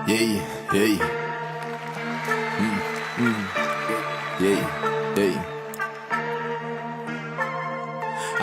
Yeah, yeah. Yeah, yeah.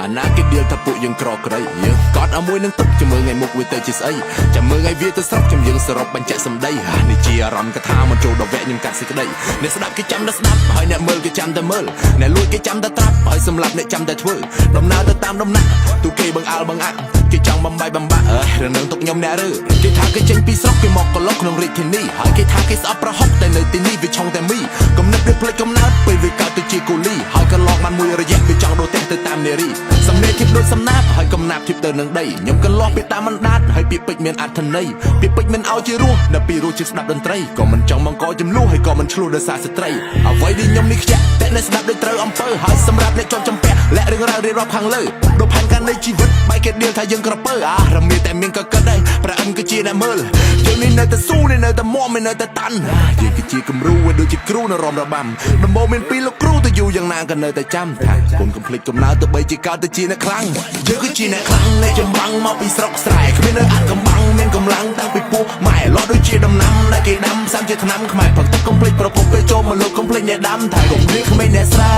អាណាគេដៀលថាពួកយើងក្រក្រីយើងកត់ឲ្យមួយនឹងទឹកចាំមើលថ្ងៃមុខវាទៅជាស្អីចាំមើលថ្ងៃវាទៅស្រុកចាំយើងសរុបបញ្ជាក់សម្ដីនេះជាអារម្មណ៍កថាមិនចូលដល់វគ្គខ្ញុំកាត់សេចក្ដីអ្នកស្ដាប់គេចាំតែស្ដាប់ហើយអ្នកមើលគេចាំតែមើលអ្នកលួចគេចាំតែត្រាប់ហើយសម្រាប់អ្នកចាំតែធ្វើដំណើរទៅតាមដំណាក់ទូគេបង្អើលបង្អាក់គេចង់បំបាយបំបាក់រឿងនឹងទុកខ្ញុំអ្នករើគេថាគេចេញពីស្រុកគេមកកន្លុកក្នុងរាជធានីហើយគេថាគេស្អប់ប្រហុកតែនៅទីនេះវាឆុងតែមីកំណត់វាផ្លេចកំណើតពេលវាកើតទៅជាកូលីហើយកន្លងបានមួយរយៈវាចង់ដូរទះទៅតាមនារីសំនេកធៀបដូចសំណាបហើយកំណាប់ធៀបទៅនឹងដីខ្ញុំកន្លងពីតាមមិនដាតហើយពាក្យពេចន៍មានអត្ថន័យពាក្យពេចន៍មិនឲ្យជារស់ដល់ពីរស់ជាស្ដាប់តន្ត្រីក៏មិនចង់បង្កចំនួនហើយក៏មិនឆ្លោះដោយសារស្ត្រីអ្វីដែលខ្ញុំនេះខ្ជាក់តែអ្នកស្ដាប់ដូចត្រូវអំពើហើយសម្រាប់អ្នកជាប់ចំពាក់លាក់រឿងរ៉ាវរៀបរាប់ខាងលើដូចផែនការនៃជីវិតបែកគេដៀលថាយើងក្រពើរមៀតែមានក៏គិតដែរព្រះអិនគឺជាអ្នកមើលយើងនេះនៅតែស៊ូនេះនៅតែមាំនៅតែតាន់យើងគឺជាគំរូដូចជាគ្រូនៅរំរបាំដំបូងមានពីរលោកគ្រូទៅយូរយ៉ាងណាក៏នៅតែចាំថាគុំកំភ្លេចកំណើទៅបីជាកើតទៅជាអ្នកខ្លាំងយើងគឺជាអ្នកខ្លាំងនៃចម្បាំងមកពីស្រុកស្រែគ្មាននៅអាត់កំបាំងមានកម្លាំងតាំងពីពោះម៉ែលាត់ដូចជាដំណាំដែលគេដាំសាំជាឆ្នាំខ្មែរផឹកទឹកកំភ្លេចប្រពន្ធពេលចូលមកលោកកំភ្លេចអ្នកដាំថាកំភ្លេចក្មេងអ្នកស្រែ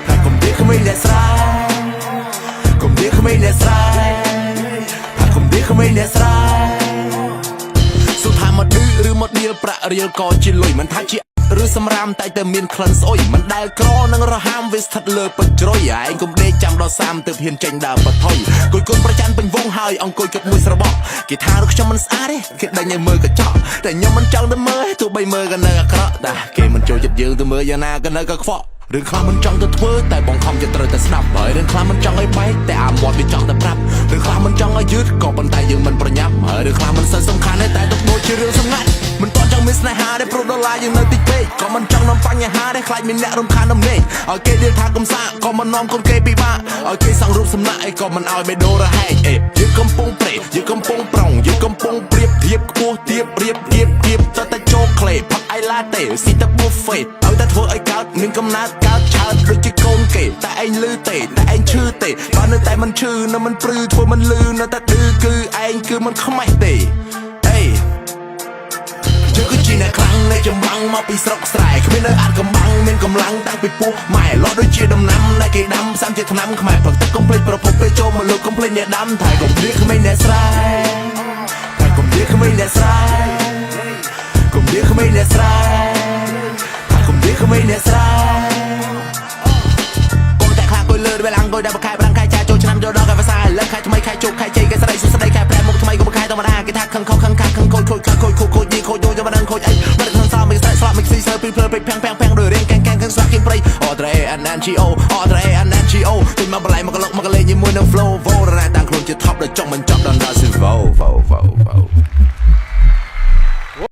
ថាកំភ្លេចក្មេងអ្នកស្រែកំភ្លេចក្មេងអ្នកស្រែថាកំភ្លេចក្មេងអ្នកស្រែសុថាមកឌឺឬមកដៀលប្រាក់រៀលក៏ជាលុយមិនថាជាឬសម្រាមតែតែមានក្លិនស្អុយមិនដែលក្រនឹងរហាមវាស្ថិតលើពេជ្រយឯងកុំដេកចាំដល់30ទើបហ៊ានចេញដើរបថុយគួយគុណប្រច័នពេញវងហើយអង្គុយគិតមួយស្របគេថារកខ្ញុំមិនស្អាតទេគេដេញឲ្យមើលកញ្ចក់តែខ្ញុំមិនចង់ទៅមើលទោះបីមើលក៏នៅអាក្រក់តែគេមិនចូលចិត្តយើងទៅមើលយ៉ាងណាក៏នៅក៏ខ្វក់រឿងខ្លះមិនចង់ទៅធ្វើតែបងខំចិត្តត្រូវតែស្ដាប់ហើយរឿងខ្លះមិនចង់ឲ្យបែកតែអាមាត់វាចង់តែប្រាប់រឿងខ្លះមិនចង់ឲ្យយឺតក៏ប៉ុន្តែយើងមិនប្រញាប់ហើយរឿងខ្លះមិនសូវសំខាន់ទេតែទុកដូចជារឿងសម្ងាត់មិនតន់ចង់មានស្នេហាដែលប្រូដុល្លារយើងនៅតិចពេកក៏មិនចង់នាំបញ្ហាដែលខ្លាចមានអ្នករំខានដំណេកឲ្យគេដៀលថាកំសាក៏មិននាំកូនគេពិបាកឲ្យគេសង់រូបសំណាក់អីក៏មិនឲ្យបេដូរហែកយើងកំពុងព្រេយើងកំពុងប្រងយើងកំពុងប្រៀបធៀបខ្ពស់ទៀបរៀបទៀបតែចូលក្លេផឹកអីឡាតេស៊ីតែប៊ូហ្វេឲ្យតែធ្វើឲ្យកើតមានកំណើតកើតឆើតដូចជាកូនគេតែឯងលឺទេតែឯងឈឺទេបើនៅតែមិនឈឺនៅមិនព្រឺធ្វើមិនលឺនៅតែឌឺគឺឯងគឺមិនខ្មាស់ទេយើងគឺជាអ្នកខ្លាំងនៃចម្បាំងមកពីស្រុកស្រែគ្មាននៅអាត់កំបាំងមានកម្លាំងតាំងពីពោះម៉ែលាត់ដូចជាដំណាំដែលគេដាំសាំជាឆ្នាំខ្មែរផឹកទឹកកំភ្លេចប្រភពពេលចូលមកលោកកំភ្លេចអ្នកដាំថៃកំភ្លេចក្មេងអ្នកស្រែថៃកំភ្លេចក្មេងអ្នកស្រែកំភ្លេចក្មេងអ្នកស្រែថៃកំភ្លេចក្មេងអ្នកស្រែកុំតែខ្លាចគួយលើពេលអង្គុយដល់បខែប្រាំងខែចាចូលឆ្នាំចូលដល់ខែភាសាលើខែថ្មីខែជោគខែជ័យខែស្រីសុស្ដីខែប្រែមុខថ្មីក៏ខែធម្មតាគេថាខឹងខុសខឹងខាខឹងខូចខូចខូចខូចយីខូចយកមិនដឹងខូចអីមិនដឹងសោមិនស្រែកស្លាប់មិនស៊ីសើពីភ្លើពេកភាំងដោយរៀងកែងខឹងស្វាក់គៀងព្រៃអត្រេអាន NGO អត្រេអាន NGO ទុយមកបល័យមកកលុកមកកលេងជាមួយនឹង flow វោរ៉ាតាំងខ្លួនជា top ដល់ចង់មិនចប់ដល់ Silvo